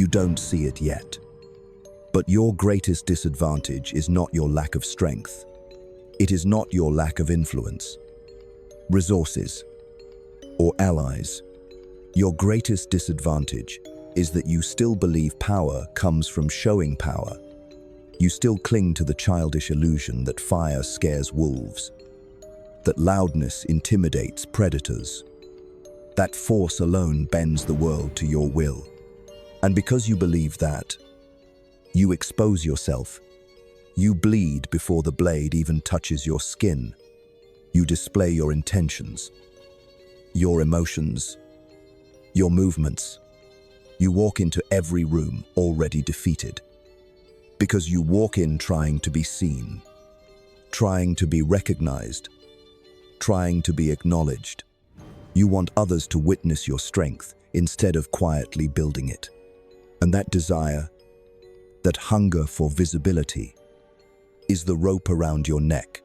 don't see it yet. But your greatest disadvantage is not your lack of strength. It is not your lack of influence, resources, or allies. Your greatest disadvantage is that you still believe power comes from showing power. You still cling to the childish illusion that fire scares wolves, that loudness intimidates predators, that force alone bends the world to your will. And because you believe that, you expose yourself. You bleed before the blade even touches your skin. You display your intentions, your emotions, your movements. You walk into every room already defeated. Because you walk in trying to be seen, trying to be recognized, trying to be acknowledged. You want others to witness your strength instead of quietly building it. And that desire, that hunger for visibility, is the rope around your neck.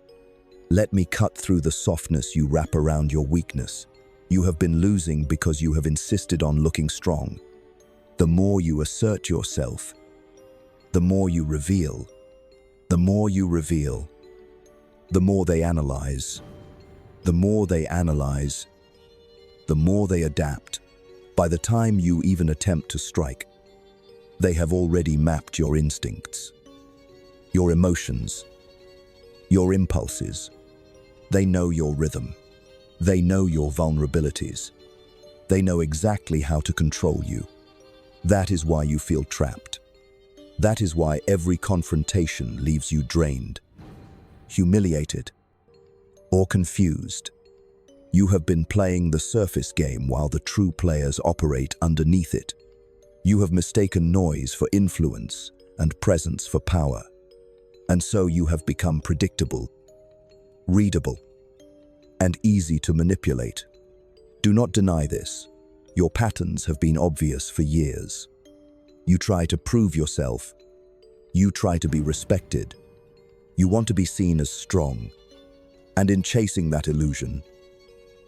Let me cut through the softness you wrap around your weakness. You have been losing because you have insisted on looking strong. The more you assert yourself, the more you reveal. The more you reveal, the more they analyze. The more they analyze, the more they adapt. By the time you even attempt to strike, they have already mapped your instincts, your emotions, your impulses. They know your rhythm. They know your vulnerabilities. They know exactly how to control you. That is why you feel trapped. That is why every confrontation leaves you drained, humiliated, or confused. You have been playing the surface game while the true players operate underneath it. You have mistaken noise for influence and presence for power. And so you have become predictable, readable, and easy to manipulate. Do not deny this. Your patterns have been obvious for years. You try to prove yourself. You try to be respected. You want to be seen as strong. And in chasing that illusion,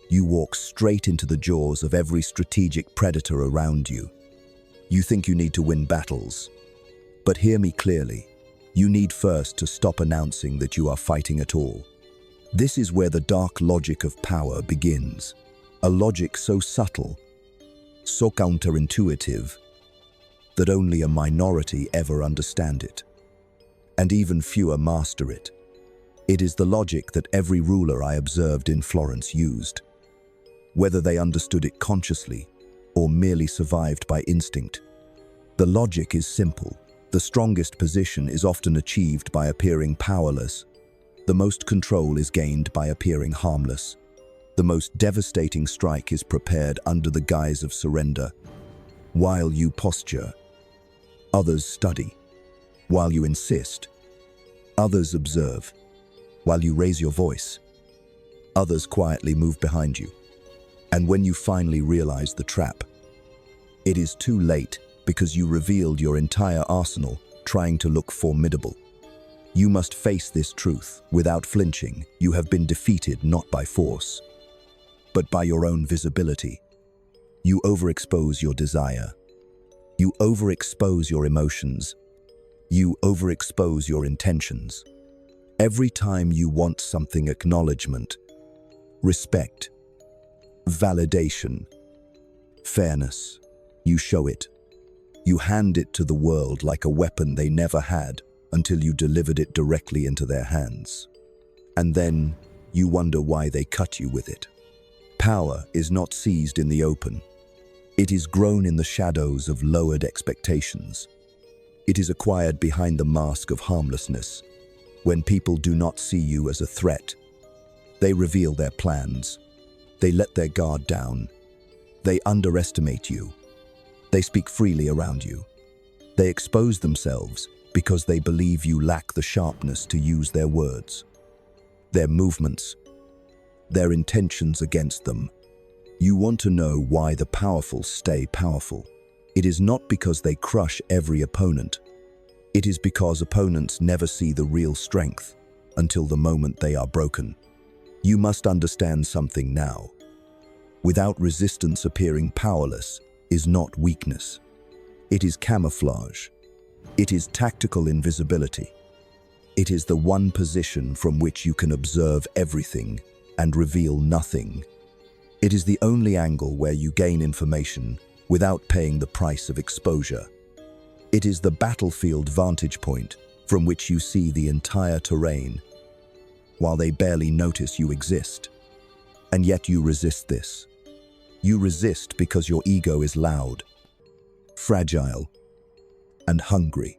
you walk straight into the jaws of every strategic predator around you. You think you need to win battles. But hear me clearly. You need first to stop announcing that you are fighting at all. This is where the dark logic of power begins. A logic so subtle, so counterintuitive, that only a minority ever understand it. And even fewer master it. It is the logic that every ruler I observed in Florence used. Whether they understood it consciously or merely survived by instinct. The logic is simple. The strongest position is often achieved by appearing powerless. The most control is gained by appearing harmless. The most devastating strike is prepared under the guise of surrender. While you posture, others study. While you insist, others observe. While you raise your voice, others quietly move behind you. And when you finally realize the trap, it is too late because you revealed your entire arsenal trying to look formidable. You must face this truth without flinching. You have been defeated not by force, but by your own visibility. You overexpose your desire. You overexpose your emotions. You overexpose your intentions. Every time you want something acknowledgement, respect, validation, fairness, you show it. You hand it to the world like a weapon they never had until you delivered it directly into their hands. And then you wonder why they cut you with it. Power is not seized in the open. It is grown in the shadows of lowered expectations. It is acquired behind the mask of harmlessness. When people do not see you as a threat, they reveal their plans. They let their guard down. They underestimate you. They speak freely around you. They expose themselves because they believe you lack the sharpness to use their words, their movements, their intentions against them. You want to know why the powerful stay powerful. It is not because they crush every opponent. It is because opponents never see the real strength until the moment they are broken. You must understand something now. Without resistance, appearing powerless is not weakness. It is camouflage. It is tactical invisibility. It is the one position from which you can observe everything and reveal nothing. It is the only angle where you gain information without paying the price of exposure. It is the battlefield vantage point from which you see the entire terrain, while they barely notice you exist. And yet you resist this. You resist because your ego is loud, fragile, and hungry.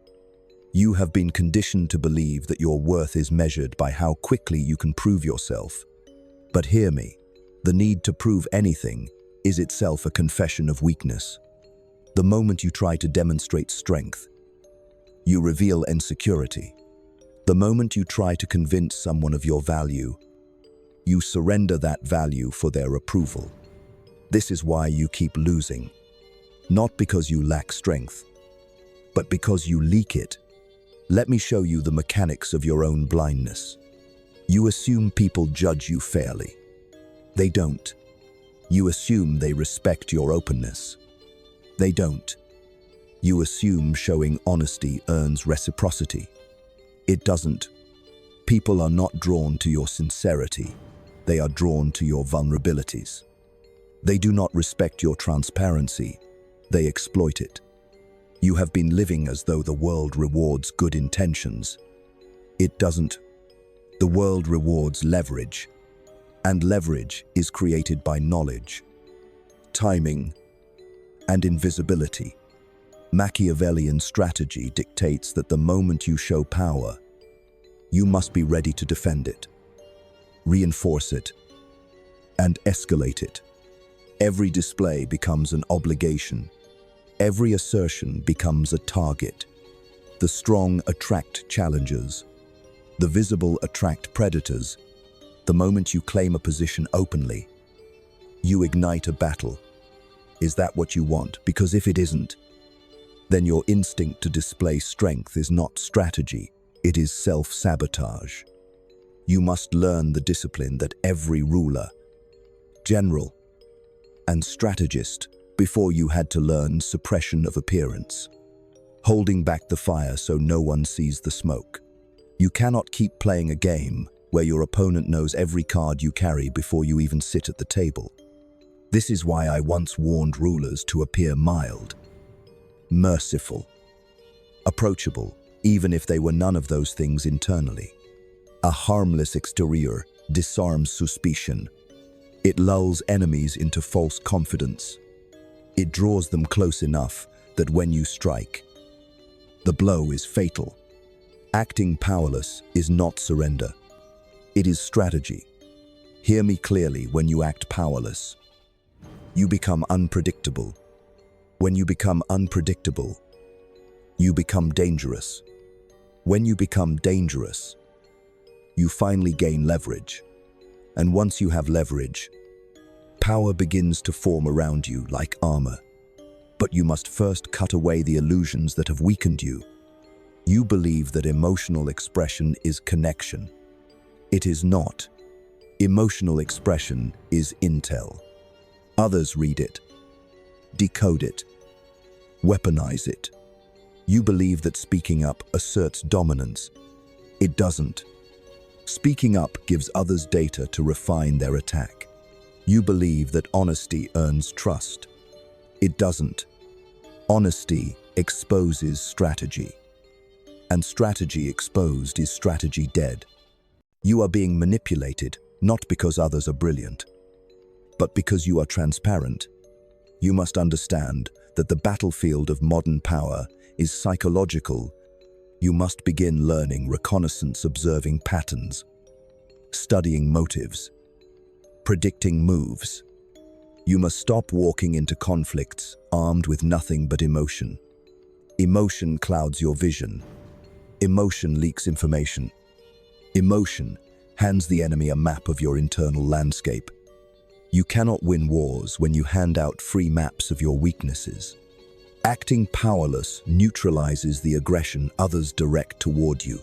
You have been conditioned to believe that your worth is measured by how quickly you can prove yourself. But hear me, the need to prove anything is itself a confession of weakness. The moment you try to demonstrate strength, you reveal insecurity. The moment you try to convince someone of your value, you surrender that value for their approval. This is why you keep losing. Not because you lack strength, but because you leak it. Let me show you the mechanics of your own blindness. You assume people judge you fairly. They don't. You assume they respect your openness. They don't. You assume showing honesty earns reciprocity. It doesn't. People are not drawn to your sincerity. They are drawn to your vulnerabilities. They do not respect your transparency. They exploit it. You have been living as though the world rewards good intentions. It doesn't. The world rewards leverage, and leverage is created by knowledge, timing, and invisibility. Machiavellian strategy dictates that the moment you show power, you must be ready to defend it, reinforce it, and escalate it. Every display becomes an obligation. Every assertion becomes a target. The strong attract challengers. The visible attract predators. The moment you claim a position openly, you ignite a battle. Is that what you want? Because if it isn't, then your instinct to display strength is not strategy, it is self-sabotage. You must learn the discipline that every ruler, general, and strategist before you had to learn suppression of appearance, holding back the fire so no one sees the smoke. You cannot keep playing a game where your opponent knows every card you carry before you even sit at the table. This is why I once warned rulers to appear mild, merciful, approachable, even if they were none of those things internally. A harmless exterior disarms suspicion. It lulls enemies into false confidence. It draws them close enough that when you strike, the blow is fatal. Acting powerless is not surrender. It is strategy. Hear me clearly. When you act powerless, you become unpredictable. When you become unpredictable, you become dangerous. When you become dangerous, you finally gain leverage. And once you have leverage, power begins to form around you like armor. But you must first cut away the illusions that have weakened you. You believe that emotional expression is connection. It is not. Emotional expression is intel. Others read it, decode it, weaponize it. You believe that speaking up asserts dominance. It doesn't. Speaking up gives others data to refine their attack. You believe that honesty earns trust. It doesn't. Honesty exposes strategy. And strategy exposed is strategy dead. You are being manipulated, not because others are brilliant, but because you are transparent. You must understand that the battlefield of modern power is psychological. You must begin learning reconnaissance, observing patterns, studying motives, predicting moves. You must stop walking into conflicts armed with nothing but emotion. Emotion clouds your vision. Emotion leaks information. Emotion hands the enemy a map of your internal landscape. You cannot win wars when you hand out free maps of your weaknesses. Acting powerless neutralizes the aggression others direct toward you.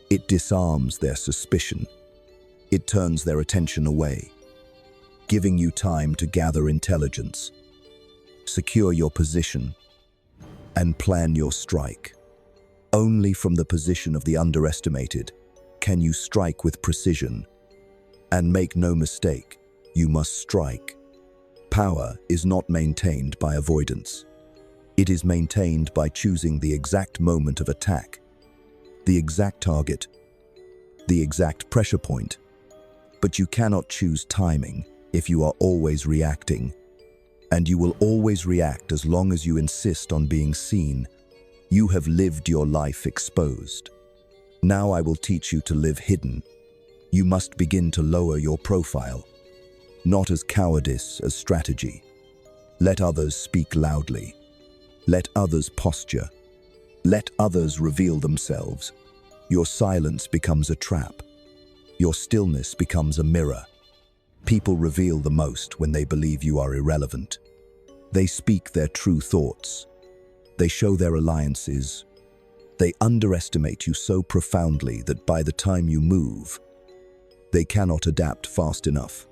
It disarms their suspicion. It turns their attention away, giving you time to gather intelligence, secure your position, and plan your strike. Only from the position of the underestimated can you strike with precision. And make no mistake, you must strike. Power is not maintained by avoidance. It is maintained by choosing the exact moment of attack, the exact target, the exact pressure point. But you cannot choose timing if you are always reacting. And you will always react as long as you insist on being seen. You have lived your life exposed. Now I will teach you to live hidden. You must begin to lower your profile, not as cowardice, as strategy. Let others speak loudly. Let others posture. Let others reveal themselves. Your silence becomes a trap. Your stillness becomes a mirror. People reveal the most when they believe you are irrelevant. They speak their true thoughts. They show their alliances. They underestimate you so profoundly that by the time you move, they cannot adapt fast enough.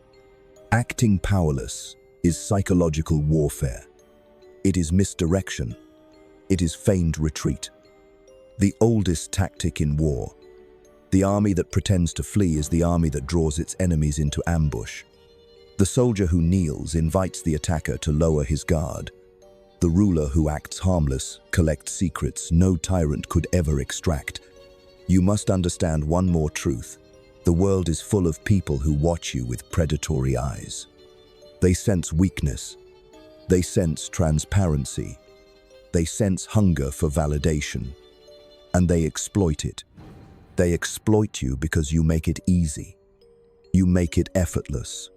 Acting powerless is psychological warfare. It is misdirection. It is feigned retreat. The oldest tactic in war. The army that pretends to flee is the army that draws its enemies into ambush. The soldier who kneels invites the attacker to lower his guard. The ruler who acts harmless collects secrets no tyrant could ever extract. You must understand one more truth. The world is full of people who watch you with predatory eyes. They sense weakness. They sense transparency. They sense hunger for validation. And they exploit it. They exploit you because you make it easy. You make it effortless.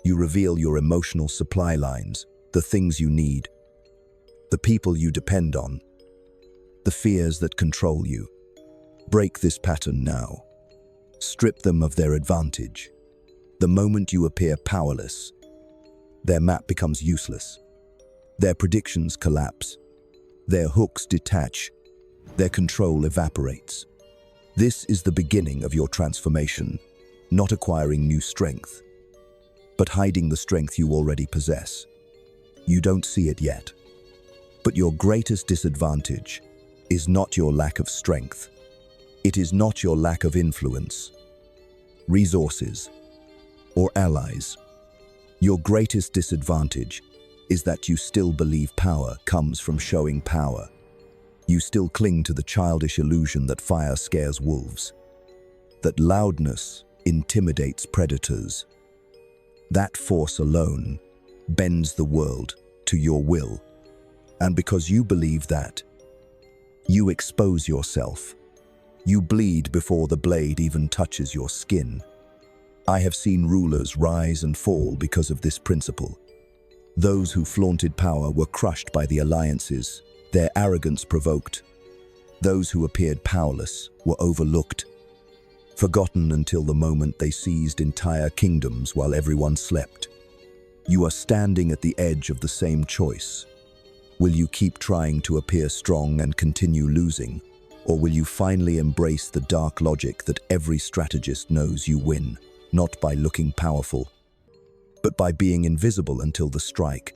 You reveal your emotional supply lines, the things you need, the people you depend on, the fears that control you. Break this pattern now. Strip them of their advantage. The moment you appear powerless, their map becomes useless. Their predictions collapse. Their hooks detach. Their control evaporates. This is the beginning of your transformation, not acquiring new strength, but hiding the strength you already possess. You don't see it yet. But your greatest disadvantage is not your lack of strength. It is not your lack of influence, resources, or allies. Your greatest disadvantage is that you still believe power comes from showing power. You still cling to the childish illusion that fire scares wolves, that loudness intimidates predators. That force alone bends the world to your will. And because you believe that, you expose yourself. You bleed before the blade even touches your skin. I have seen rulers rise and fall because of this principle. Those who flaunted power were crushed by the alliances, their arrogance provoked. Those who appeared powerless were overlooked, forgotten until the moment they seized entire kingdoms while everyone slept. You are standing at the edge of the same choice. Will you keep trying to appear strong and continue losing? Or will you finally embrace the dark logic that every strategist knows you win, not by looking powerful, but by being invisible until the strike?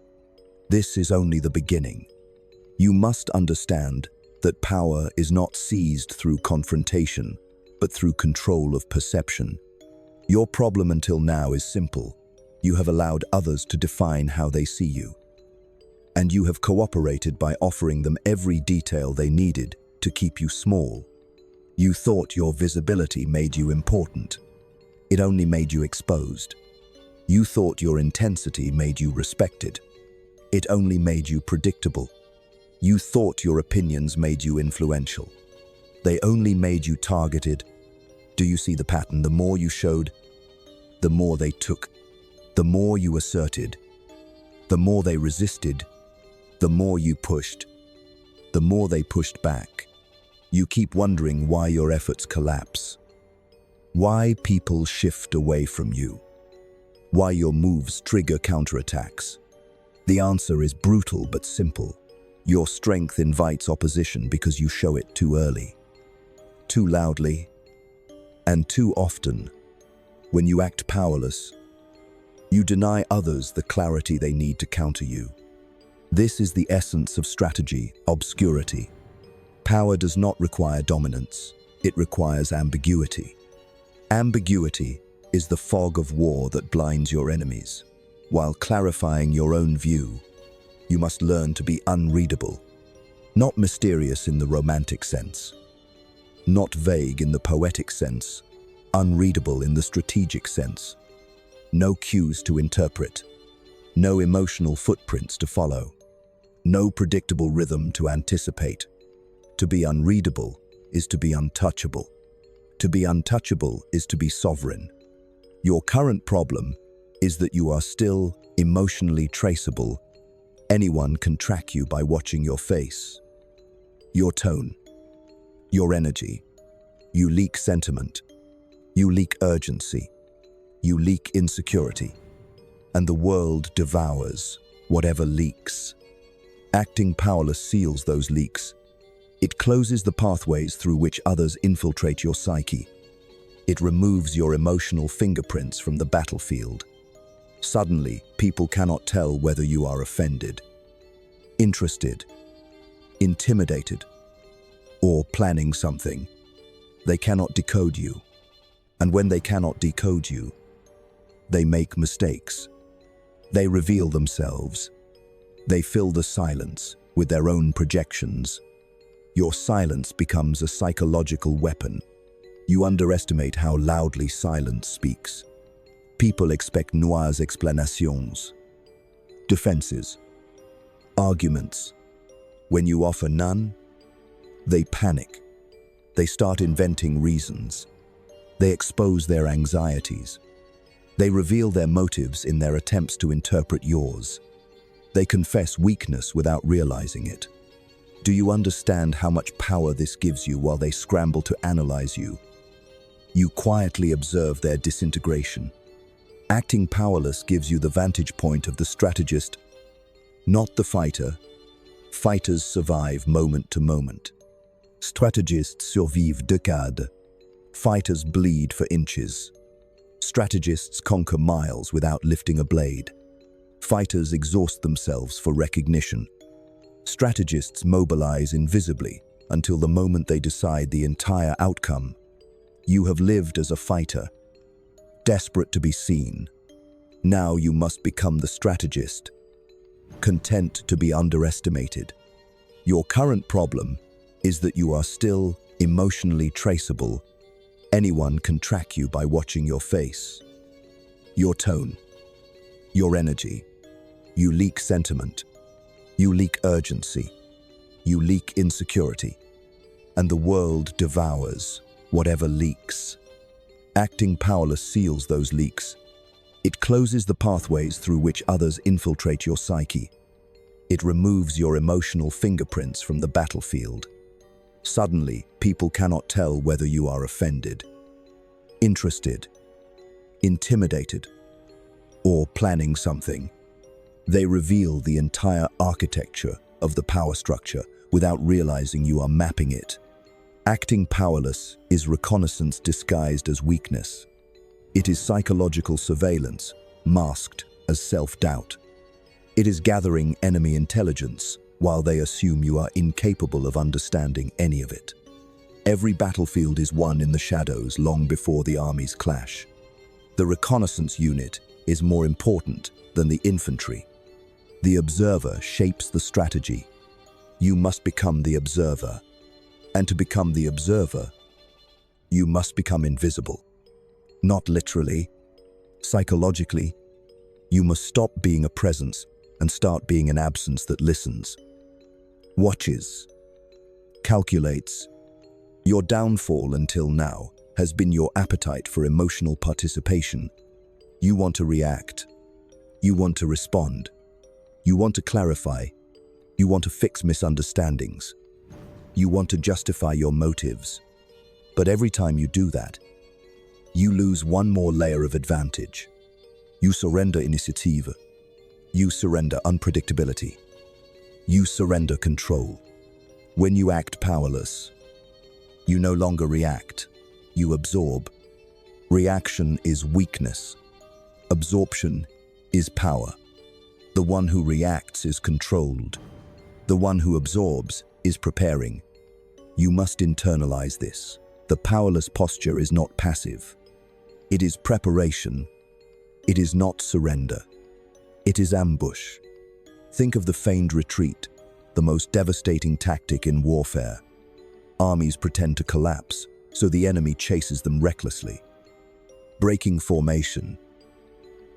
This is only the beginning. You must understand that power is not seized through confrontation, but through control of perception. Your problem until now is simple. You have allowed others to define how they see you. And you have cooperated by offering them every detail they needed to keep you small. You thought your visibility made you important. It only made you exposed. You thought your intensity made you respected. It only made you predictable. You thought your opinions made you influential. They only made you targeted. Do you see the pattern? The more you showed, the more they took. The more you asserted, the more they resisted. The more you pushed, the more they pushed back. You keep wondering why your efforts collapse, why people shift away from you, why your moves trigger counterattacks. The answer is brutal but simple. Your strength invites opposition because you show it too early, too loudly, and too often. When you act powerless, you deny others the clarity they need to counter you. This is the essence of strategy, obscurity. Power does not require dominance, it requires ambiguity. Ambiguity is the fog of war that blinds your enemies. While clarifying your own view, you must learn to be unreadable, not mysterious in the romantic sense, not vague in the poetic sense, unreadable in the strategic sense. No cues to interpret, no emotional footprints to follow, no predictable rhythm to anticipate. To be unreadable is to be untouchable. To be untouchable is to be sovereign. Your current problem is that you are still emotionally traceable. Anyone can track you by watching your face, your tone, your energy. You leak sentiment, you leak urgency, you leak insecurity, and the world devours whatever leaks. Acting powerless seals those leaks. It closes the pathways through which others infiltrate your psyche. It removes your emotional fingerprints from the battlefield. Suddenly, people cannot tell whether you are offended, interested, intimidated, or planning something. They cannot decode you. And when they cannot decode you, they make mistakes. They reveal themselves. They fill the silence with their own projections. Your silence becomes a psychological weapon. You underestimate how loudly silence speaks. People expect noires explanations, defenses, arguments. When you offer none, they panic. They start inventing reasons. They expose their anxieties. They reveal their motives in their attempts to interpret yours. They confess weakness without realizing it. Do you understand how much power this gives you while they scramble to analyze you? You quietly observe their disintegration. Acting powerless gives you the vantage point of the strategist, not the fighter. Fighters survive moment to moment. Stratégistes survivent décades. Fighters bleed for inches. Strategists conquer miles without lifting a blade. Fighters exhaust themselves for recognition. Strategists mobilize invisibly until the moment they decide the entire outcome. You have lived as a fighter, desperate to be seen. Now you must become the strategist, content to be underestimated. Your current problem is that you are still emotionally traceable. Anyone can track you by watching your face, your tone, your energy. You leak sentiment, you leak urgency, you leak insecurity, and the world devours whatever leaks. Acting powerless seals those leaks. It closes the pathways through which others infiltrate your psyche. It removes your emotional fingerprints from the battlefield. Suddenly, people cannot tell whether you are offended, interested, intimidated, or planning something. They reveal the entire architecture of the power structure without realizing you are mapping it. Acting powerless is reconnaissance disguised as weakness. It is psychological surveillance, masked as self-doubt. It is gathering enemy intelligence while they assume you are incapable of understanding any of it. Every battlefield is won in the shadows long before the armies clash. The reconnaissance unit is more important than the infantry. The observer shapes the strategy. You must become the observer. And to become the observer, you must become invisible. Not literally, psychologically. You must stop being a presence and start being an absence that listens, watches, calculates. Your downfall until now has been your appetite for emotional participation. You want to react. You want to respond. You want to clarify. You want to fix misunderstandings. You want to justify your motives. But every time you do that, you lose one more layer of advantage. You surrender initiative. You surrender unpredictability. You surrender control. When you act powerless, you no longer react. You absorb. Reaction is weakness. Absorption is power. The one who reacts is controlled. The one who absorbs is preparing. You must internalize this. The powerless posture is not passive. It is preparation. It is not surrender. It is ambush. Think of the feigned retreat, the most devastating tactic in warfare. Armies pretend to collapse, so the enemy chases them recklessly. Breaking formation,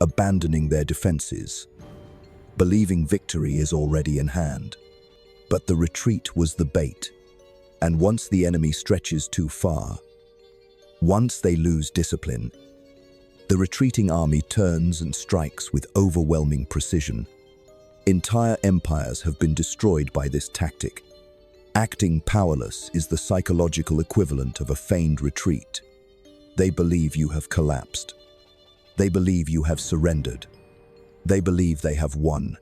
abandoning their defenses, believing victory is already in hand. But the retreat was the bait, and once the enemy stretches too far, once they lose discipline, the retreating army turns and strikes with overwhelming precision. Entire empires have been destroyed by this tactic. Acting powerless is the psychological equivalent of a feigned retreat. They believe you have collapsed. They believe you have surrendered. They believe they have won.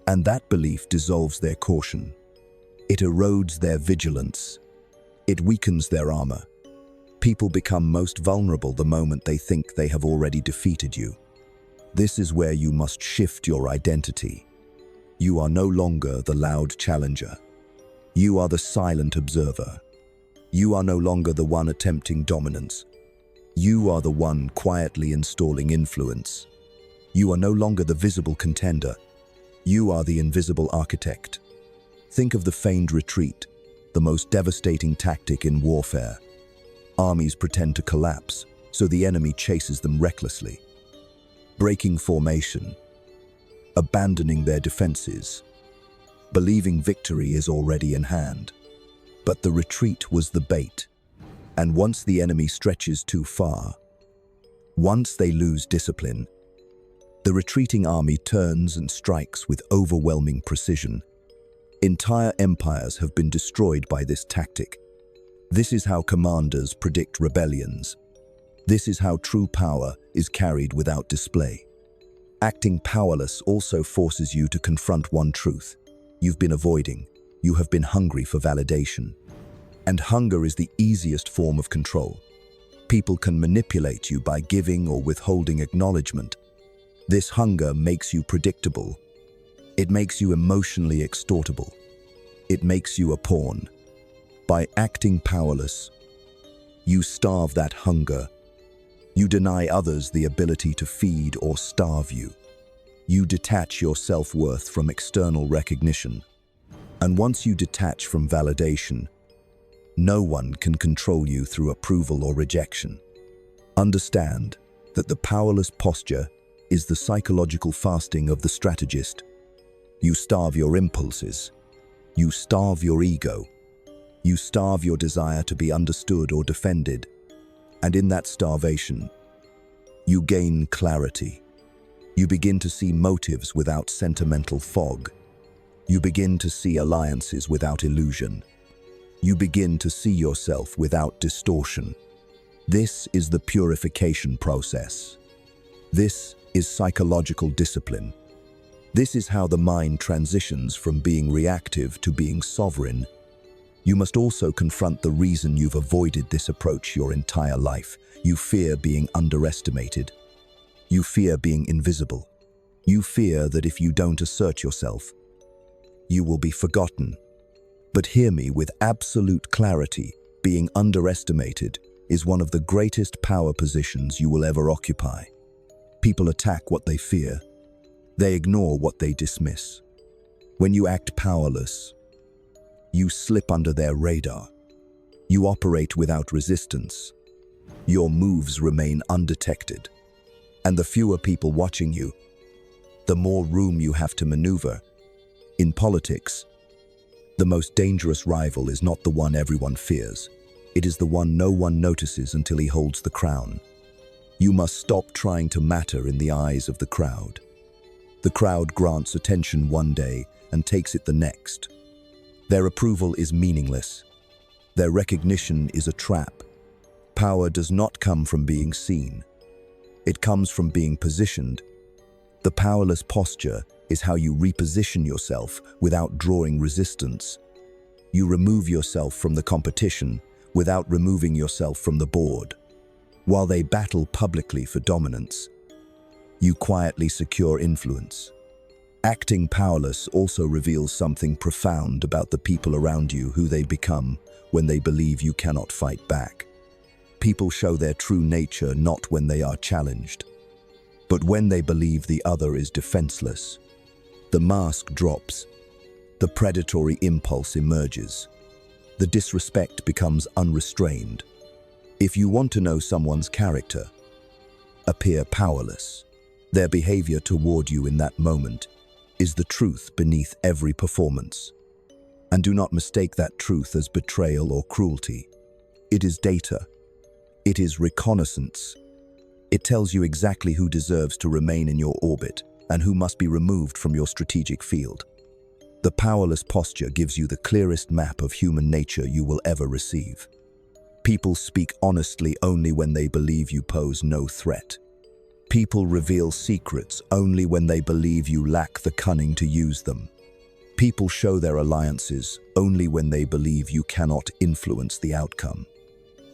And that belief dissolves their caution. It erodes their vigilance. It weakens their armor. People become most vulnerable the moment they think they have already defeated you. This is where you must shift your identity. You are no longer the loud challenger. You are the silent observer. You are no longer the one attempting dominance. You are the one quietly installing influence. You are no longer the visible contender. You are the invisible architect. Think of the feigned retreat, the most devastating tactic in warfare. Armies pretend to collapse, so the enemy chases them recklessly. Breaking formation, abandoning their defenses, believing victory is already in hand. But the retreat was the bait, and once the enemy stretches too far, once they lose discipline, the retreating army turns and strikes with overwhelming precision. Entire empires have been destroyed by this tactic. This is how commanders predict rebellions. This is how true power is carried without display. Acting powerless also forces you to confront one truth. You've been avoiding. You have been hungry for validation. And hunger is the easiest form of control. People can manipulate you by giving or withholding acknowledgement. This hunger makes you predictable. It makes you emotionally extortable. It makes you a pawn. By acting powerless, you starve that hunger. You deny others the ability to feed or starve you. You detach your self-worth from external recognition. And once you detach from validation, no one can control you through approval or rejection. Understand that the powerless posture is the psychological fasting of the strategist. You starve your impulses. You starve your ego. You starve your desire to be understood or defended. And in that starvation, you gain clarity. You begin to see motives without sentimental fog. You begin to see alliances without illusion. You begin to see yourself without distortion. This is the purification process. This is psychological discipline. This is how the mind transitions from being reactive to being sovereign. You must also confront the reason you've avoided this approach your entire life. You fear being underestimated. You fear being invisible. You fear that if you don't assert yourself, you will be forgotten. But hear me with absolute clarity. Being underestimated is one of the greatest power positions you will ever occupy. People attack what they fear. They ignore what they dismiss. When you act powerless, you slip under their radar. You operate without resistance. Your moves remain undetected. And the fewer people watching you, the more room you have to maneuver. In politics, the most dangerous rival is not the one everyone fears. It is the one no one notices until he holds the crown. You must stop trying to matter in the eyes of the crowd. The crowd grants attention one day and takes it the next. Their approval is meaningless. Their recognition is a trap. Power does not come from being seen. It comes from being positioned. The powerless posture is how you reposition yourself without drawing resistance. You remove yourself from the competition without removing yourself from the board. While they battle publicly for dominance, you quietly secure influence. Acting powerless also reveals something profound about the people around you, who they become when they believe you cannot fight back. People show their true nature not when they are challenged, but when they believe the other is defenseless. The mask drops, the predatory impulse emerges, the disrespect becomes unrestrained. If you want to know someone's character, appear powerless. Their behavior toward you in that moment is the truth beneath every performance. And do not mistake that truth as betrayal or cruelty. It is data. It is reconnaissance. It tells you exactly who deserves to remain in your orbit and who must be removed from your strategic field. The powerless posture gives you the clearest map of human nature you will ever receive. People speak honestly only when they believe you pose no threat. People reveal secrets only when they believe you lack the cunning to use them. People show their alliances only when they believe you cannot influence the outcome.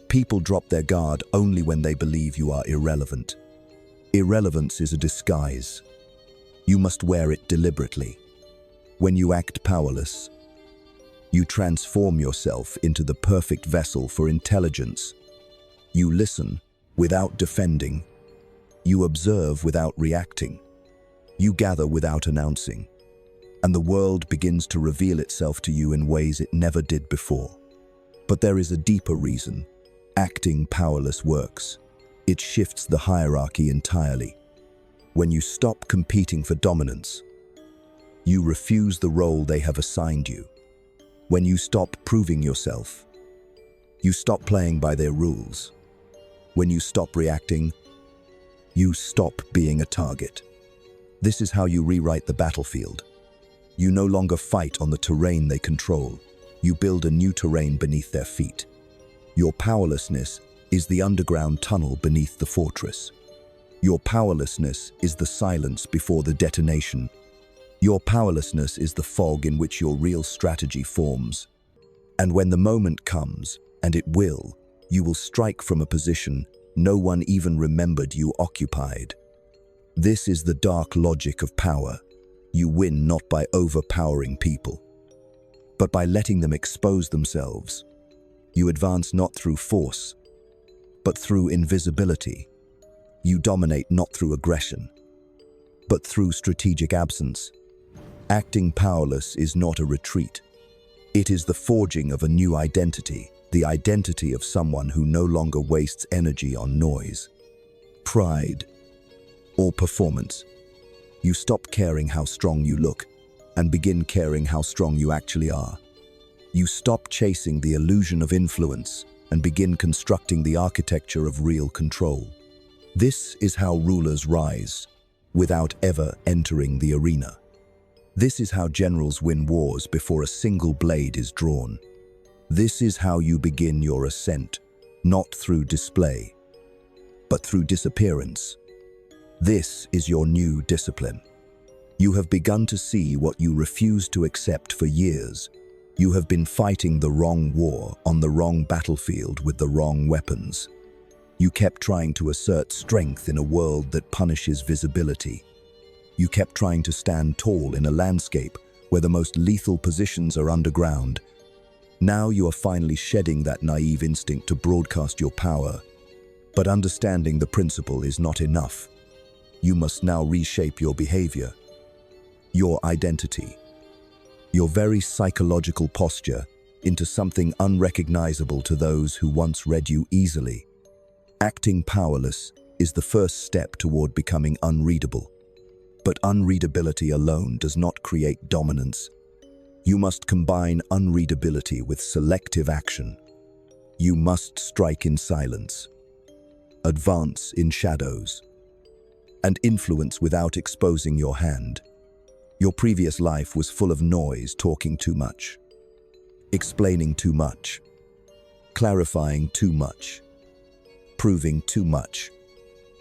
People drop their guard only when they believe you are irrelevant. Irrelevance is a disguise. You must wear it deliberately. When you act powerless, you transform yourself into the perfect vessel for intelligence. You listen without defending. You observe without reacting. You gather without announcing. And the world begins to reveal itself to you in ways it never did before. But there is a deeper reason acting powerless works. It shifts the hierarchy entirely. When you stop competing for dominance, you refuse the role they have assigned you. When you stop proving yourself, you stop playing by their rules. When you stop reacting, you stop being a target. This is how you rewrite the battlefield. You no longer fight on the terrain they control. You build a new terrain beneath their feet. Your powerlessness is the underground tunnel beneath the fortress. Your powerlessness is the silence before the detonation. Your powerlessness is the fog in which your real strategy forms. And when the moment comes, and it will, you will strike from a position no one even remembered you occupied. This is the dark logic of power. You win not by overpowering people, but by letting them expose themselves. You advance not through force, but through invisibility. You dominate not through aggression, but through strategic absence. Acting powerless is not a retreat. It is the forging of a new identity, the identity of someone who no longer wastes energy on noise, pride, or performance. You stop caring how strong you look and begin caring how strong you actually are. You stop chasing the illusion of influence and begin constructing the architecture of real control. This is how rulers rise, without ever entering the arena. This is how generals win wars before a single blade is drawn. This is how you begin your ascent, not through display, but through disappearance. This is your new discipline. You have begun to see what you refused to accept for years. You have been fighting the wrong war on the wrong battlefield with the wrong weapons. You kept trying to assert strength in a world that punishes visibility. You kept trying to stand tall in a landscape where the most lethal positions are underground. Now you are finally shedding that naive instinct to broadcast your power. But understanding the principle is not enough. You must now reshape your behavior, your identity, your very psychological posture into something unrecognizable to those who once read you easily. Acting powerless is the first step toward becoming unreadable. But unreadability alone does not create dominance. You must combine unreadability with selective action. You must strike in silence, advance in shadows, and influence without exposing your hand. Your previous life was full of noise, talking too much, explaining too much, clarifying too much, proving too much.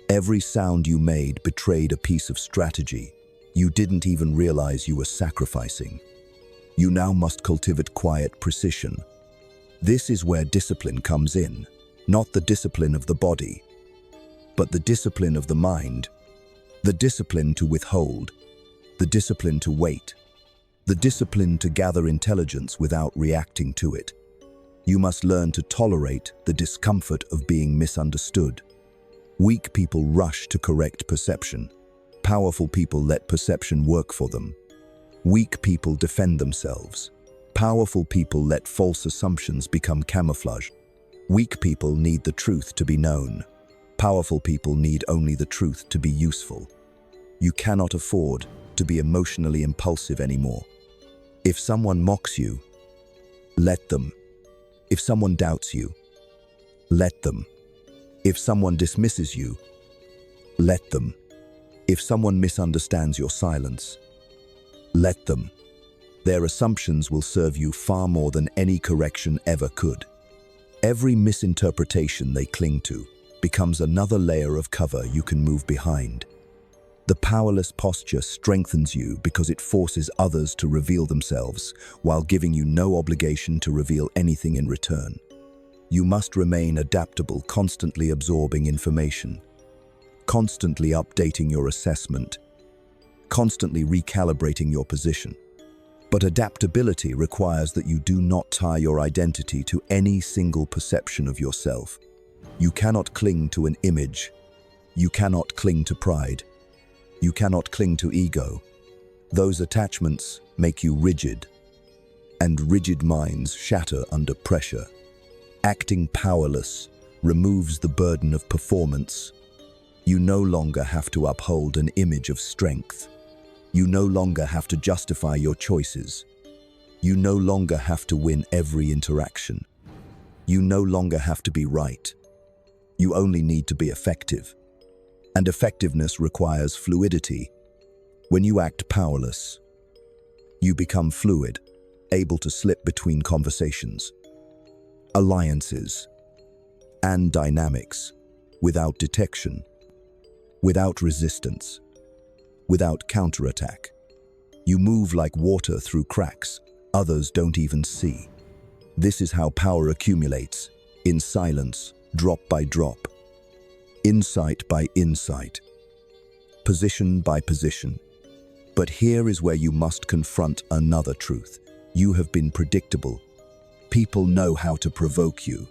Every sound you made betrayed a piece of strategy you didn't even realize you were sacrificing. You now must cultivate quiet precision. This is where discipline comes in, not the discipline of the body, but the discipline of the mind, the discipline to withhold, the discipline to wait, the discipline to gather intelligence without reacting to it. You must learn to tolerate the discomfort of being misunderstood. Weak people rush to correct perception. Powerful people let perception work for them. Weak people defend themselves. Powerful people let false assumptions become camouflage. Weak people need the truth to be known. Powerful people need only the truth to be useful. You cannot afford to be emotionally impulsive anymore. If someone mocks you, let them. If someone doubts you, let them. If someone dismisses you, let them. If someone misunderstands your silence, let them. Their assumptions will serve you far more than any correction ever could. Every misinterpretation they cling to becomes another layer of cover you can move behind. The powerless posture strengthens you because it forces others to reveal themselves while giving you no obligation to reveal anything in return. You must remain adaptable, constantly absorbing information, constantly updating your assessment, constantly recalibrating your position. But adaptability requires that you do not tie your identity to any single perception of yourself. You cannot cling to an image. You cannot cling to pride. You cannot cling to ego. Those attachments make you rigid, and rigid minds shatter under pressure. Acting powerless removes the burden of performance. You no longer have to uphold an image of strength. You no longer have to justify your choices. You no longer have to win every interaction. You no longer have to be right. You only need to be effective. And effectiveness requires fluidity. When you act powerless, you become fluid, able to slip between conversations, alliances, and dynamics without detection, without resistance, without counterattack. You move like water through cracks others don't even see. This is how power accumulates, in silence, drop by drop, insight by insight, position by position. But here is where you must confront another truth. You have been predictable. People know how to provoke you.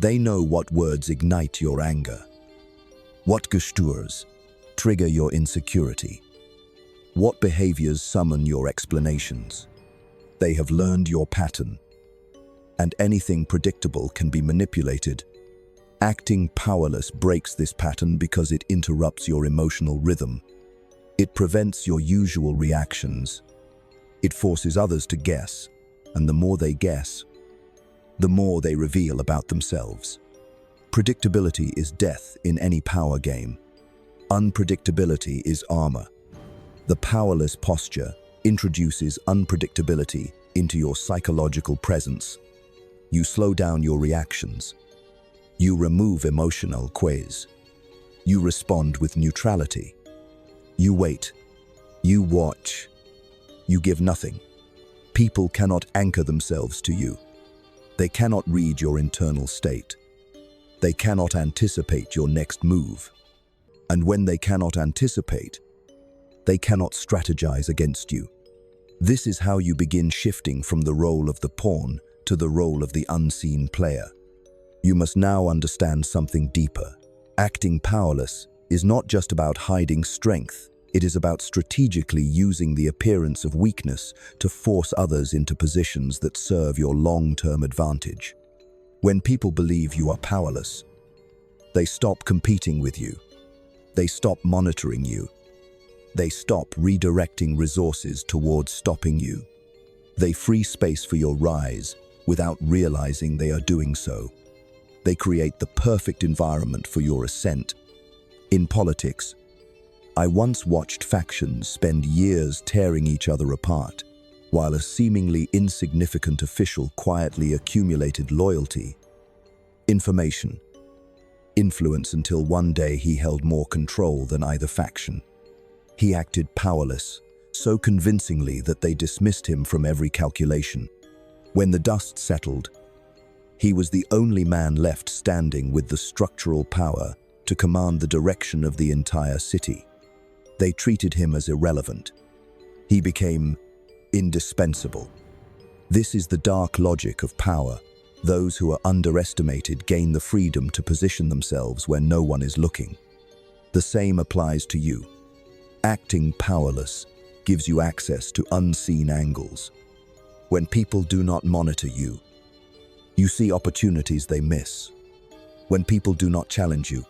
They know what words ignite your anger, what gestures trigger your insecurity, what behaviors summon your explanations. They have learned your pattern, and anything predictable can be manipulated. Acting powerless breaks this pattern because it interrupts your emotional rhythm. It prevents your usual reactions. It forces others to guess, and the more they guess, the more they reveal about themselves. Predictability is death in any power game. Unpredictability is armor. The powerless posture introduces unpredictability into your psychological presence. You slow down your reactions. You remove emotional quiz. You respond with neutrality. You wait. You watch. You give nothing. People cannot anchor themselves to you. They cannot read your internal state. They cannot anticipate your next move. And when they cannot anticipate, they cannot strategize against you. This is how you begin shifting from the role of the pawn to the role of the unseen player. You must now understand something deeper. Acting powerless is not just about hiding strength. It is about strategically using the appearance of weakness to force others into positions that serve your long-term advantage. When people believe you are powerless, they stop competing with you. They stop monitoring you. They stop redirecting resources towards stopping you. They free space for your rise without realizing they are doing so. They create the perfect environment for your ascent. In politics, I once watched factions spend years tearing each other apart, while a seemingly insignificant official quietly accumulated loyalty, information, influence until one day he held more control than either faction. He acted powerless, so convincingly that they dismissed him from every calculation. When the dust settled, he was the only man left standing with the structural power to command the direction of the entire city. They treated him as irrelevant, He became indispensable. This is the dark logic of power. Those who are underestimated gain the freedom to position themselves where no one is looking. The same applies to you. Acting powerless gives you access to unseen angles. When people do not monitor you, you see opportunities they miss. When people do not challenge you,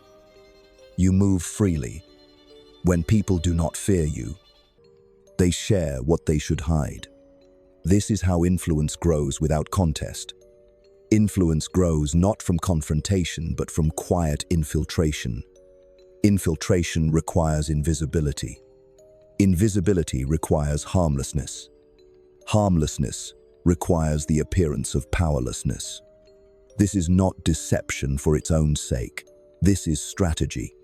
you move freely. When people do not fear you, they share what they should hide. This is how influence grows without contest. Influence grows not from confrontation, but from quiet infiltration. Infiltration requires invisibility. Invisibility requires harmlessness. Harmlessness requires the appearance of powerlessness. This is not deception for its own sake. This is strategy.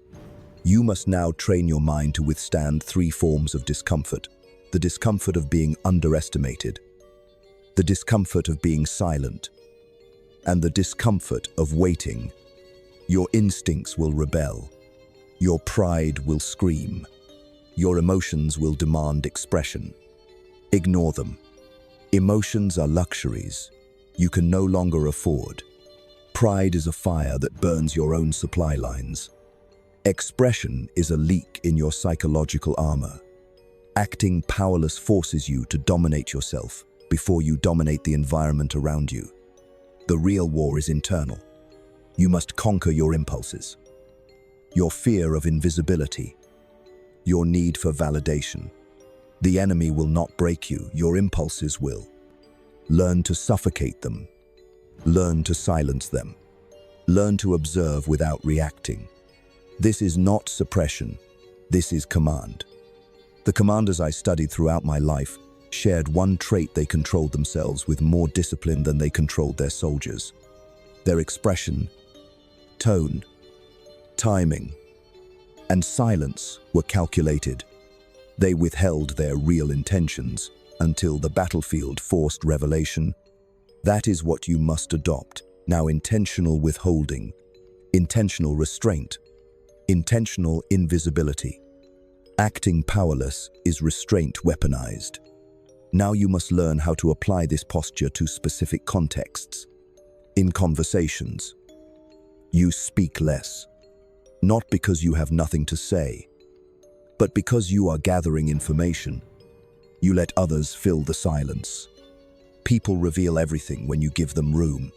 You must now train your mind to withstand 3 forms of discomfort. The discomfort of being underestimated, the discomfort of being silent, and the discomfort of waiting. Your instincts will rebel. Your pride will scream. Your emotions will demand expression. Ignore them. Emotions are luxuries you can no longer afford. Pride is a fire that burns your own supply lines. Expression is a leak in your psychological armor. Acting powerless forces you to dominate yourself before you dominate the environment around you. The real war is internal. You must conquer your impulses, your fear of invisibility, your need for validation. The enemy will not break you, your impulses will. Learn to suffocate them. Learn to silence them. Learn to observe without reacting. This is not suppression. This is command. The commanders I studied throughout my life shared one trait: they controlled themselves with more discipline than they controlled their soldiers. Their expression, tone, timing, and silence were calculated. They withheld their real intentions until the battlefield forced revelation. That is what you must adopt. Now, intentional withholding, intentional restraint, intentional invisibility. Acting powerless is restraint weaponized. Now you must learn how to apply this posture to specific contexts. In conversations, you speak less, not because you have nothing to say, but because you are gathering information. You let others fill the silence. People reveal everything when you give them room.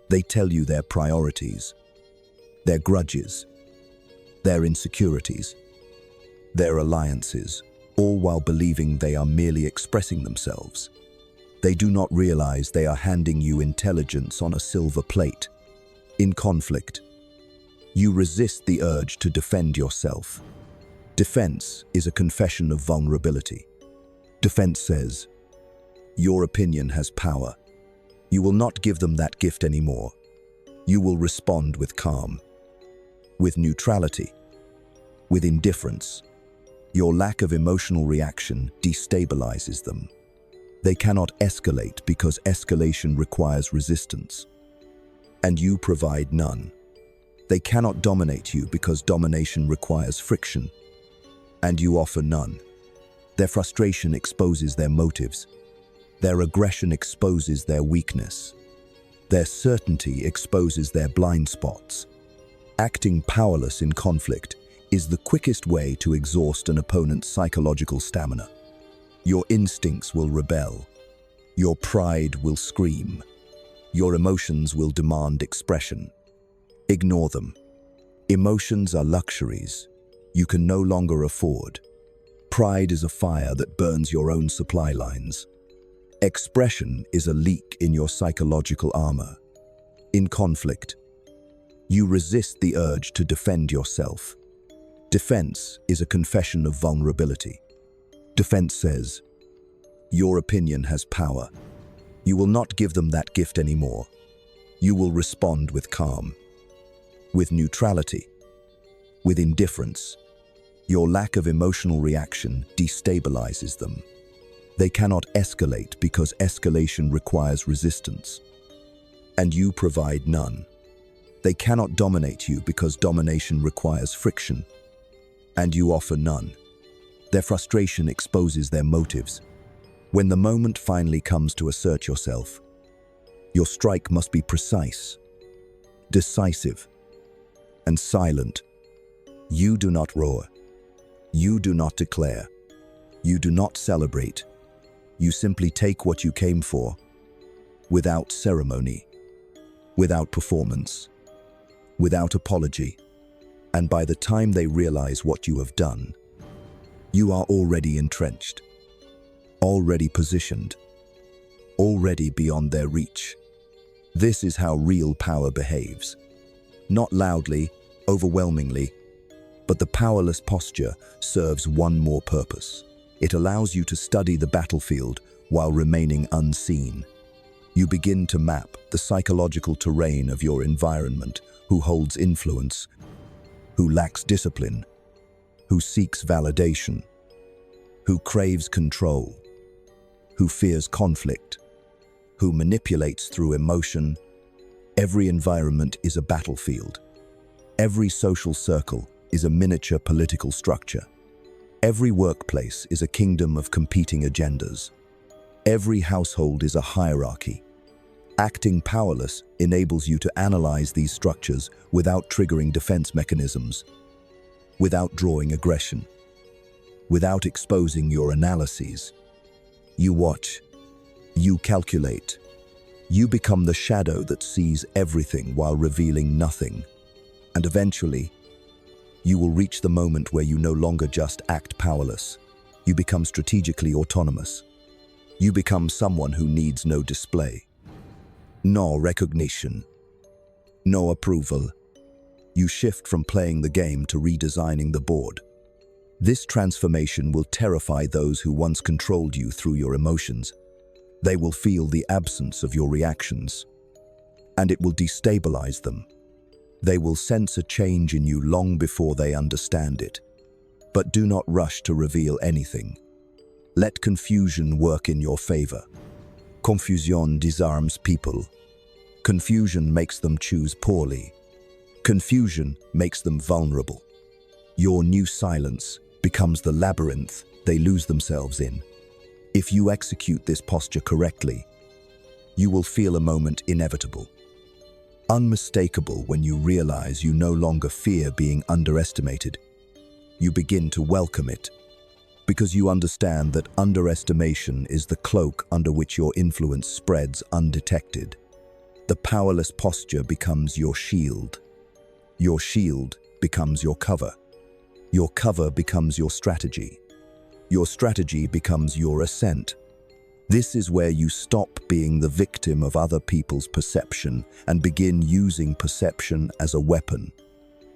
They tell you their priorities, their grudges, their insecurities, their alliances, all while believing they are merely expressing themselves. They do not realize they are handing you intelligence on a silver plate. In conflict, you resist the urge to defend yourself. Defense is a confession of vulnerability. Defense says, your opinion has power. You will not give them that gift anymore. You will respond with calm, with neutrality, with indifference. Your lack of emotional reaction destabilizes them. They cannot escalate because escalation requires resistance, and you provide none. They cannot dominate you because domination requires friction, and you offer none. Their frustration exposes their motives. Their aggression exposes their weakness. Their certainty exposes their blind spots. Acting powerless in conflict is the quickest way to exhaust an opponent's psychological stamina. Your instincts will rebel. Your pride will scream. Your emotions will demand expression. Ignore them. Emotions are luxuries you can no longer afford. Pride is a fire that burns your own supply lines. Expression is a leak in your psychological armor. In conflict, you resist the urge to defend yourself. Defense is a confession of vulnerability. Defense says, your opinion has power. You will not give them that gift anymore. You will respond with calm, with neutrality, with indifference. Your lack of emotional reaction destabilizes them. They cannot escalate because escalation requires resistance, and you provide none. They cannot dominate you because domination requires friction, and you offer none. Their frustration exposes their motives. When the moment finally comes to assert yourself, your strike must be precise, decisive, and silent. You do not roar. You do not declare. You do not celebrate. You simply take what you came for, without ceremony, without performance, without apology. And by the time they realize what you have done, you are already entrenched, already positioned, already beyond their reach. This is how real power behaves. Not loudly, overwhelmingly, but the powerless posture serves one more purpose. It allows you to study the battlefield while remaining unseen. You begin to map the psychological terrain of your environment, who holds influence, who lacks discipline, who seeks validation, who craves control, who fears conflict, who manipulates through emotion. Every environment is a battlefield. Every social circle is a miniature political structure. Every workplace is a kingdom of competing agendas. Every household is a hierarchy. Acting powerless enables you to analyze these structures without triggering defense mechanisms, without drawing aggression, without exposing your analyses. You watch, you calculate, you become the shadow that sees everything while revealing nothing. And eventually, you will reach the moment where you no longer just act powerless. You become strategically autonomous. You become someone who needs no display, no recognition, no approval. You shift from playing the game to redesigning the board. This transformation will terrify those who once controlled you through your emotions. They will feel the absence of your reactions, and it will destabilize them. They will sense a change in you long before they understand it. But do not rush to reveal anything. Let confusion work in your favor. Confusion disarms people. Confusion makes them choose poorly. Confusion makes them vulnerable. Your new silence becomes the labyrinth they lose themselves in. If you execute this posture correctly, you will feel a moment inevitable, unmistakable when you realize you no longer fear being underestimated. You begin to welcome it, because you understand that underestimation is the cloak under which your influence spreads undetected. The powerless posture becomes your shield. Your shield becomes your cover. Your cover becomes your strategy. Your strategy becomes your ascent. This is where you stop being the victim of other people's perception and begin using perception as a weapon.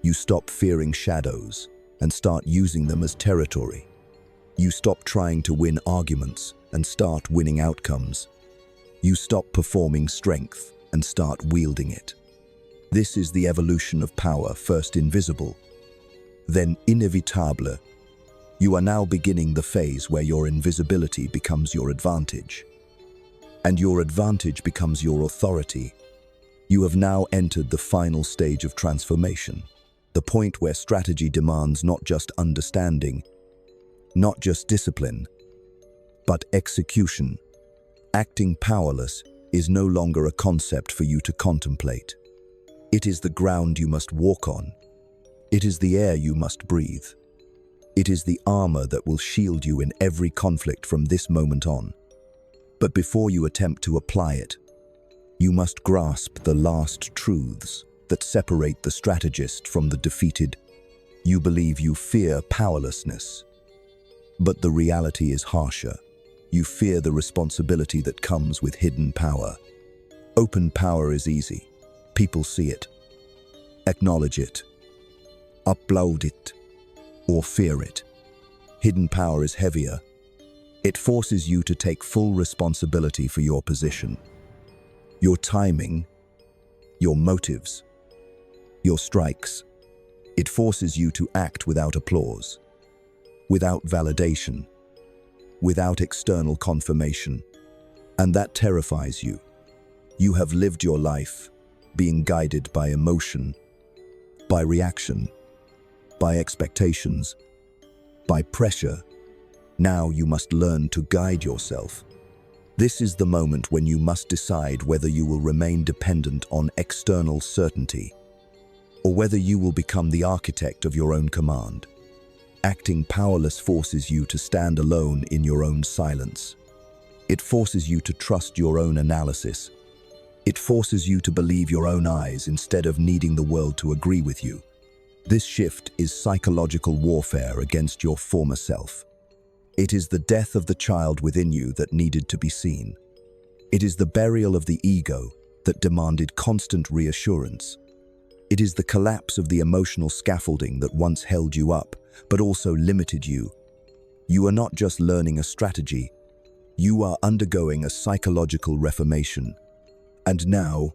You stop fearing shadows and start using them as territory. You stop trying to win arguments and start winning outcomes. You stop performing strength and start wielding it. This is the evolution of power, first invisible, then inévitable. You are now beginning the phase where your invisibility becomes your advantage, and your advantage becomes your authority. You have now entered the final stage of transformation, the point where strategy demands not just understanding, not just discipline, but execution. Acting powerless is no longer a concept for you to contemplate. It is the ground you must walk on. It is the air you must breathe. It is the armor that will shield you in every conflict from this moment on. But before you attempt to apply it, you must grasp the last truths that separate the strategist from the defeated. You believe you fear powerlessness, but the reality is harsher. You fear the responsibility that comes with hidden power. Open power is easy. People see it, acknowledge it, upload it, or fear it. Hidden power is heavier. It forces you to take full responsibility for your position, your timing, your motives, your strikes. It forces you to act without applause, without validation, without external confirmation. And that terrifies you. You have lived your life being guided by emotion, by reaction, by expectations, by pressure, Now you must learn to guide yourself. This is the moment when you must decide whether you will remain dependent on external certainty or whether you will become the architect of your own command. Acting powerless forces you to stand alone in your own silence. It forces you to trust your own analysis. It forces you to believe your own eyes instead of needing the world to agree with you. This shift is psychological warfare against your former self. It is the death of the child within you that needed to be seen. It is the burial of the ego that demanded constant reassurance. It is the collapse of the emotional scaffolding that once held you up, but also limited you. You are not just learning a strategy, you are undergoing a psychological reformation. And now,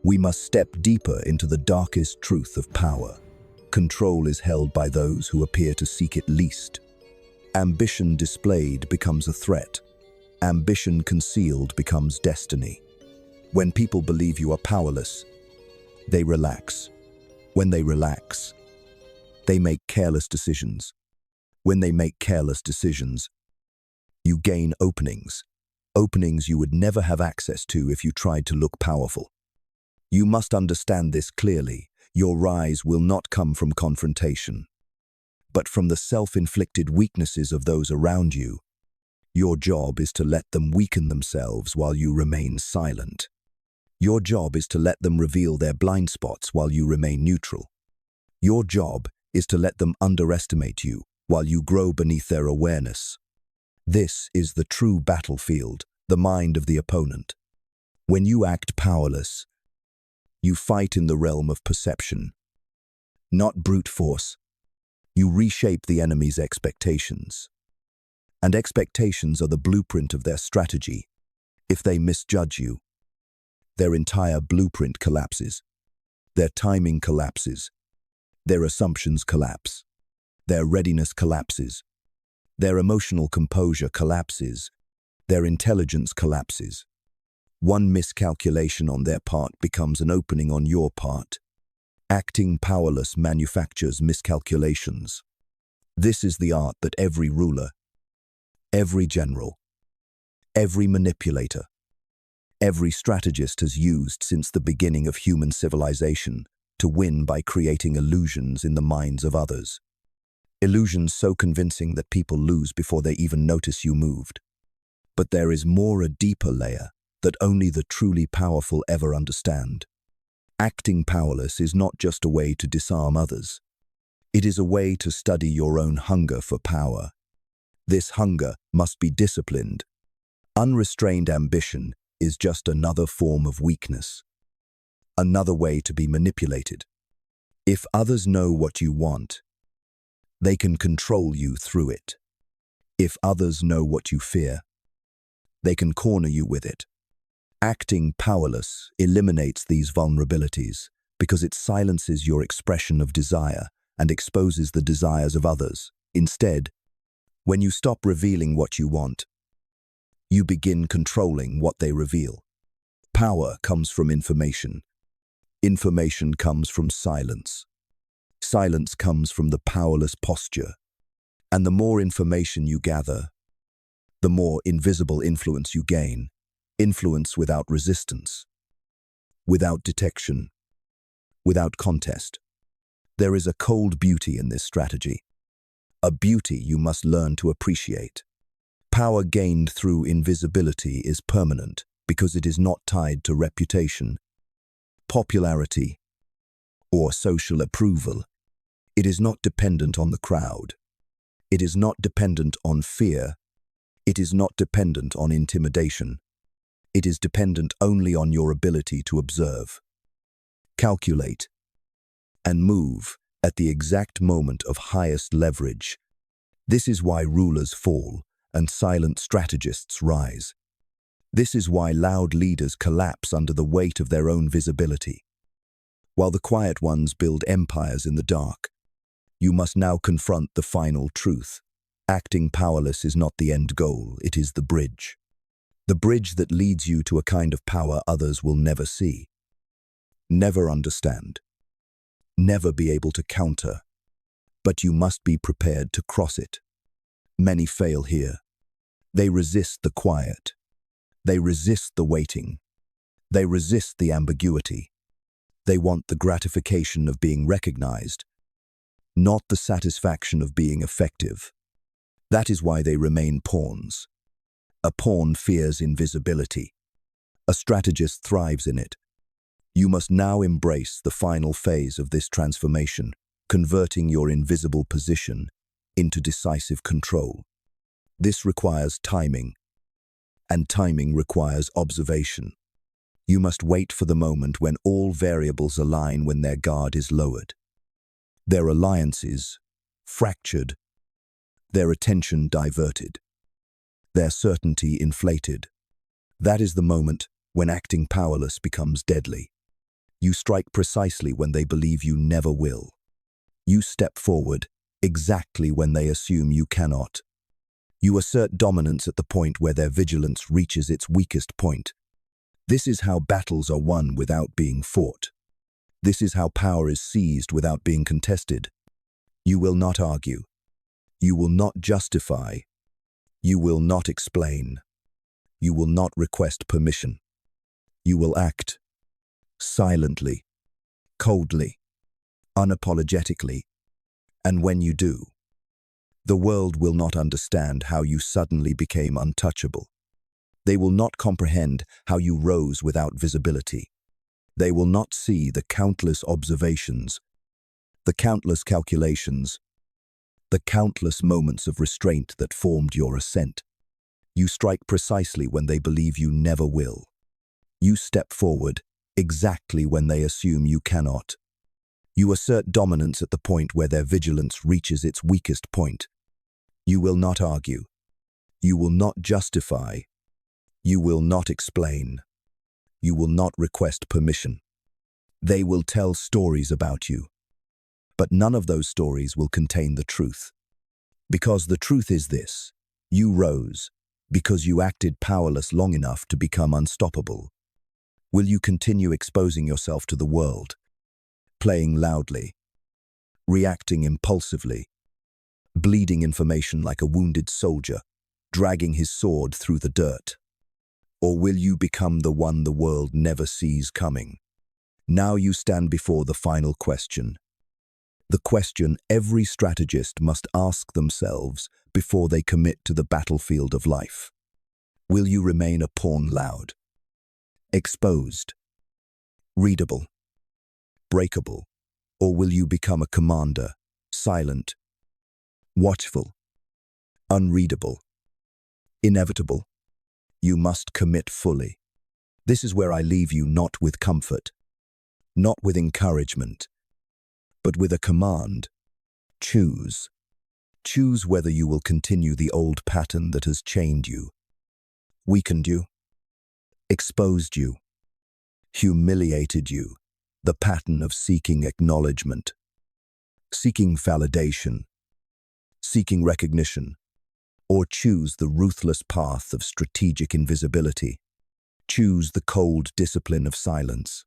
we must step deeper into the darkest truth of power. Control is held by those who appear to seek it least. Ambition displayed becomes a threat. Ambition concealed becomes destiny. When people believe you are powerless, they relax. When they relax, they make careless decisions. When they make careless decisions, you gain openings. Openings you would never have access to if you tried to look powerful. You must understand this clearly. Your rise will not come from confrontation, but from the self-inflicted weaknesses of those around you. Your job is to let them weaken themselves while you remain silent. Your job is to let them reveal their blind spots while you remain neutral. Your job is to let them underestimate you while you grow beneath their awareness. This is the true battlefield, the mind of the opponent. When you act powerless, you fight in the realm of perception, not brute force. You reshape the enemy's expectations. And expectations are the blueprint of their strategy. If they misjudge you, their entire blueprint collapses. Their timing collapses. Their assumptions collapse. Their readiness collapses. Their emotional composure collapses. Their intelligence collapses. One miscalculation on their part becomes an opening on your part. Acting powerless manufactures miscalculations. This is the art that every ruler, every general, every manipulator, every strategist has used since the beginning of human civilization to win by creating illusions in the minds of others. Illusions so convincing that people lose before they even notice you moved. But there is a deeper layer that only the truly powerful ever understand. Acting powerless is not just a way to disarm others. It is a way to study your own hunger for power. This hunger must be disciplined. Unrestrained ambition is just another form of weakness. Another way to be manipulated. If others know what you want, they can control you through it. If others know what you fear, they can corner you with it. Acting powerless eliminates these vulnerabilities because it silences your expression of desire and exposes the desires of others. Instead, when you stop revealing what you want, you begin controlling what they reveal. Power comes from information. Information comes from silence. Silence comes from the powerless posture. And the more information you gather, the more invisible influence you gain. Influence without resistance, without detection, without contest. There is a cold beauty in this strategy, a beauty you must learn to appreciate. Power gained through invisibility is permanent because it is not tied to reputation, popularity, or social approval. It is not dependent on the crowd. It is not dependent on fear. It is not dependent on intimidation. It is dependent only on your ability to observe, calculate, and move at the exact moment of highest leverage. This is why rulers fall and silent strategists rise. This is why loud leaders collapse under the weight of their own visibility. While the quiet ones build empires in the dark, you must now confront the final truth. Acting powerless is not the end goal, it is the bridge. The bridge that leads you to a kind of power others will never see, never understand, never be able to counter. But you must be prepared to cross it. Many fail here. They resist the quiet. They resist the waiting. They resist the ambiguity. They want the gratification of being recognized, not the satisfaction of being effective. That is why they remain pawns. A pawn fears invisibility. A strategist thrives in it. You must now embrace the final phase of this transformation, converting your invisible position into decisive control. This requires timing, and timing requires observation. You must wait for the moment when all variables align, when their guard is lowered. Their alliances fractured, their attention diverted, their certainty inflated. That is the moment when acting powerless becomes deadly. You strike precisely when they believe you never will. You step forward exactly when they assume you cannot. You assert dominance at the point where their vigilance reaches its weakest point. This is how battles are won without being fought. This is how power is seized without being contested. You will not argue. You will not justify. You will not explain. You will not request permission. You will act silently, coldly, unapologetically. And when you do, the world will not understand how you suddenly became untouchable. They will not comprehend how you rose without visibility. They will not see the countless observations, the countless calculations, the countless moments of restraint that formed your ascent. You strike precisely when they believe you never will. You step forward exactly when they assume you cannot. You assert dominance at the point where their vigilance reaches its weakest point. You will not argue. You will not justify. You will not explain. You will not request permission. They will tell stories about you, but none of those stories will contain the truth. Because the truth is this: you rose because you acted powerless long enough to become unstoppable. Will you continue exposing yourself to the world, playing loudly, reacting impulsively, bleeding information like a wounded soldier, dragging his sword through the dirt? Or will you become the one the world never sees coming? Now you stand before the final question. The question every strategist must ask themselves before they commit to the battlefield of life. Will you remain a pawn, loud, exposed, readable, breakable, or will you become a commander, silent, watchful, unreadable, inevitable? You must commit fully. This is where I leave you, not with comfort, not with encouragement, but with a command. Choose. Choose whether you will continue the old pattern that has chained you, weakened you, exposed you, humiliated you, the pattern of seeking acknowledgement, seeking validation, seeking recognition, or choose the ruthless path of strategic invisibility. Choose the cold discipline of silence.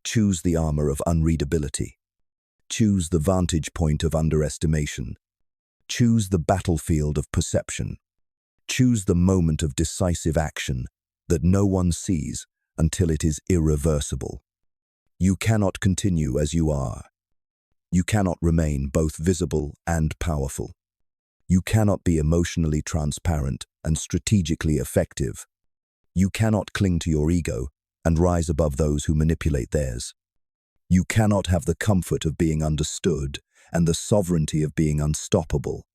Choose the armor of unreadability. Choose the vantage point of underestimation. Choose the battlefield of perception. Choose the moment of decisive action that no one sees until it is irreversible. You cannot continue as you are. You cannot remain both visible and powerful. You cannot be emotionally transparent and strategically effective. You cannot cling to your ego and rise above those who manipulate theirs. You cannot have the comfort of being understood and the sovereignty of being unstoppable.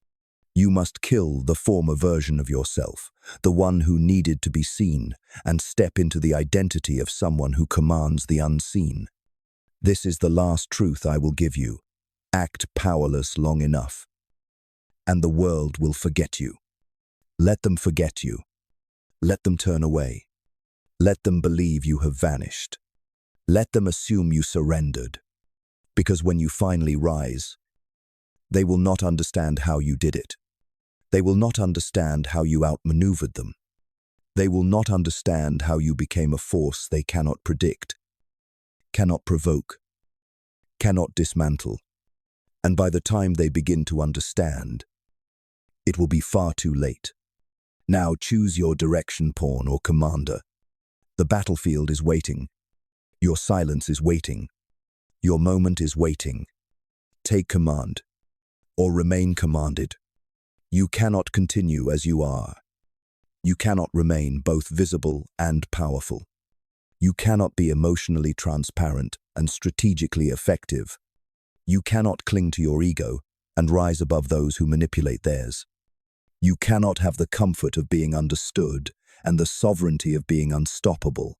You must kill the former version of yourself, the one who needed to be seen, and step into the identity of someone who commands the unseen. This is the last truth I will give you. Act powerless long enough, and the world will forget you. Let them forget you. Let them turn away. Let them believe you have vanished. Let them assume you surrendered. Because when you finally rise, they will not understand how you did it. They will not understand how you outmaneuvered them. They will not understand how you became a force they cannot predict, cannot provoke, cannot dismantle. And by the time they begin to understand, It will be far too late. Now choose your direction pawn or commander. The battlefield is waiting. Your silence is waiting. Your moment is waiting. Take command, or remain commanded. You cannot continue as you are. You cannot remain both visible and powerful. You cannot be emotionally transparent and strategically effective. You cannot cling to your ego and rise above those who manipulate theirs. You cannot have the comfort of being understood and the sovereignty of being unstoppable.